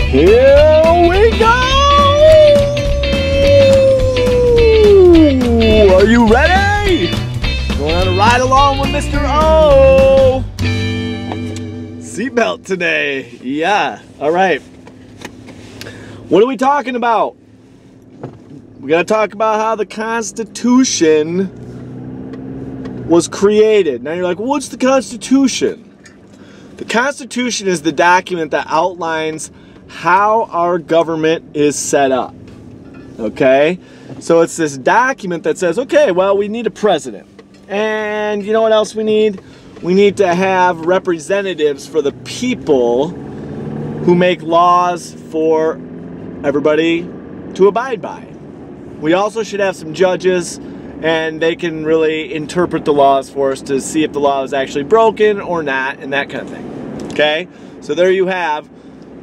Here we go! Are you ready? Going on a ride along with Mr. O. Seatbelt today. Yeah, all right. What are we talking about? We gotta talk about how the Constitution was created. Now you're like, well, what's the Constitution? The Constitution is the document that outlines how our government is set up. Okay? So it's this document that says, okay, well, we need a president. And you know what else we need? We need to have representatives for the people who make laws for everybody to abide by. We also should have some judges, and they can really interpret the laws for us to see if the law is actually broken or not, and that kind of thing. Okay? So there you have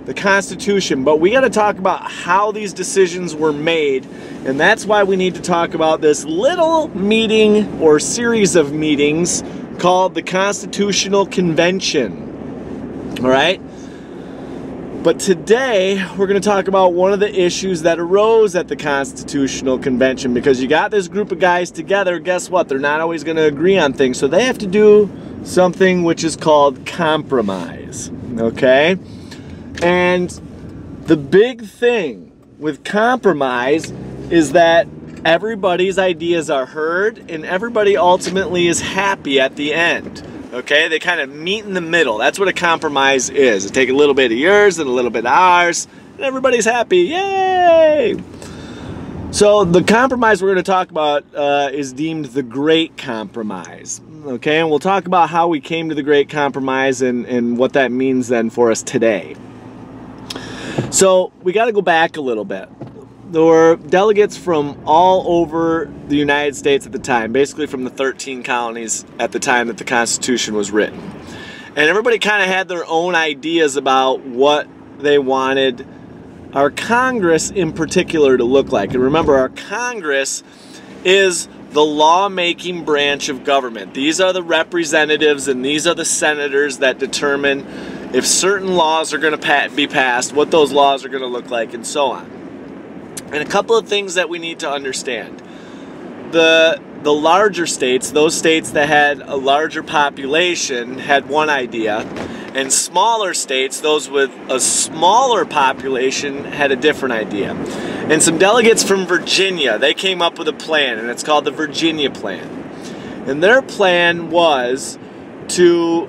the Constitution, but we got to talk about how these decisions were made, and that's why we need to talk about this little meeting or series of meetings called the Constitutional Convention. All right? But today we're going to talk about one of the issues that arose at the Constitutional Convention, because you got this group of guys together. Guess what? They're not always going to agree on things, so they have to do something which is called compromise. Okay? And the big thing with compromise is that everybody's ideas are heard and everybody ultimately is happy at the end. Okay? They kind of meet in the middle. That's what a compromise is. They take a little bit of yours and a little bit of ours, and everybody's happy. Yay! So the compromise we're going to talk about is deemed the Great Compromise. Okay? And we'll talk about how we came to the Great Compromise and what that means then for us today. So we got to go back a little bit. There were delegates from all over the United States at the time, basically from the 13 colonies at the time that the Constitution was written. And everybody kind of had their own ideas about what they wanted our Congress in particular to look like. And remember, our Congress is the lawmaking branch of government. These are the representatives and these are the senators that determine if certain laws are going to be passed, what those laws are going to look like, and so on. And a couple of things that we need to understand. The larger states, those states that had a larger population, had one idea, and smaller states, those with a smaller population, had a different idea. And some delegates from Virginia, they came up with a plan, and it's called the Virginia Plan. And their plan was to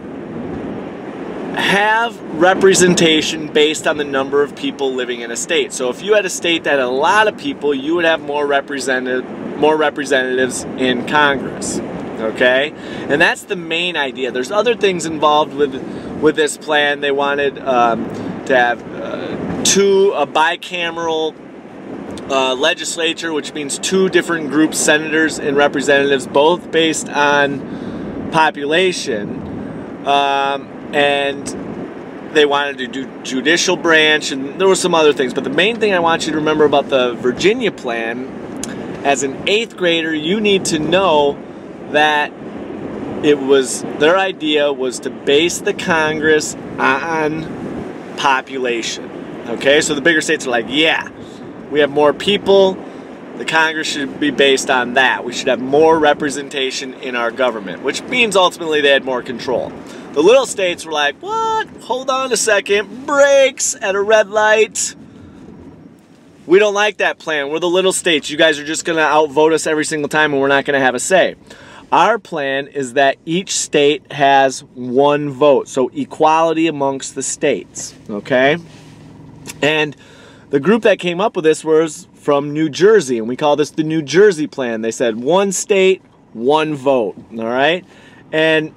have representation based on the number of people living in a state. So if you had a state that had a lot of people, you would have more representatives in Congress. Okay? And that's the main idea. There's other things involved with this plan. They wanted to have a bicameral legislature, which means two different groups, senators and representatives, both based on population. And they wanted to do judicial branch, and there were some other things. But the main thing I want you to remember about the Virginia Plan, as an 8th grader, you need to know that their idea was to base the Congress on population. Okay, so the bigger states are like, yeah, we have more people, the Congress should be based on that. We should have more representation in our government, which means ultimately they had more control. The little states were like, what? Hold on a second. Brakes at a red light. We don't like that plan. We're the little states. You guys are just going to outvote us every single time and we're not going to have a say. Our plan is that each state has one vote. So equality amongst the states. Okay? And the group that came up with this was from New Jersey, and we call this the New Jersey Plan. They said one state, one vote. All right? And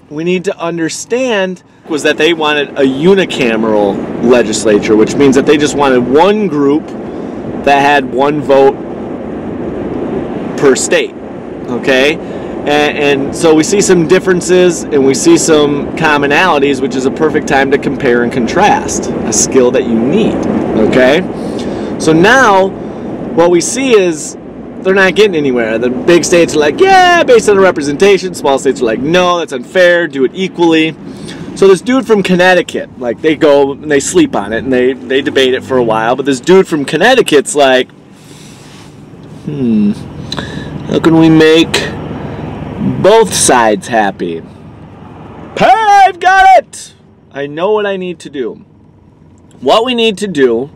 we need to understand was that they wanted a unicameral legislature, which means that they just wanted one group that had one vote per state. Okay? And so we see some differences and we see some commonalities, which is a perfect time to compare and contrast, a skill that you need. Okay? So now what we see is they're not getting anywhere. The big states are like, yeah, based on the representation. Small states are like, no, that's unfair, do it equally. So this dude from Connecticut, like, they go and they sleep on it and they debate it for a while, but this dude from Connecticut's like, how can we make both sides happy? Hey, I've got it! I know what I need to do. What we need to do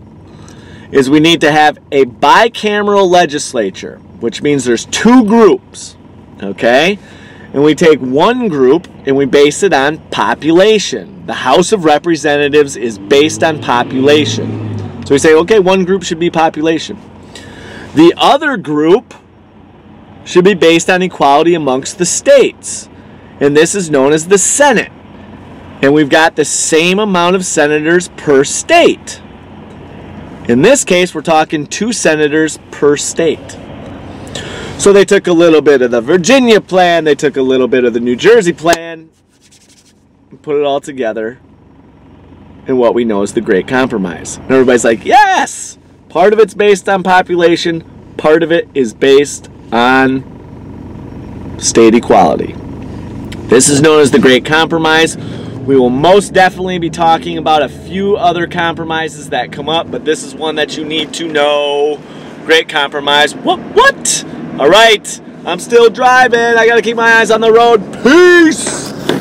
is we need to have a bicameral legislature, which means there's two groups, okay? And we take one group and we base it on population. The House of Representatives is based on population. So we say, okay, one group should be population. The other group should be based on equality amongst the states. And this is known as the Senate. And we've got the same amount of senators per state. In this case, we're talking 2 senators per state. So they took a little bit of the Virginia plan, they took a little bit of the New Jersey plan, and put it all together in what we know as the Great Compromise. And everybody's like, yes! Part of it's based on population, part of it is based on state equality. This is known as the Great Compromise. We will most definitely be talking about a few other compromises that come up, but this is one that you need to know. Great Compromise. What? All right, I'm still driving. I got to keep my eyes on the road. Peace!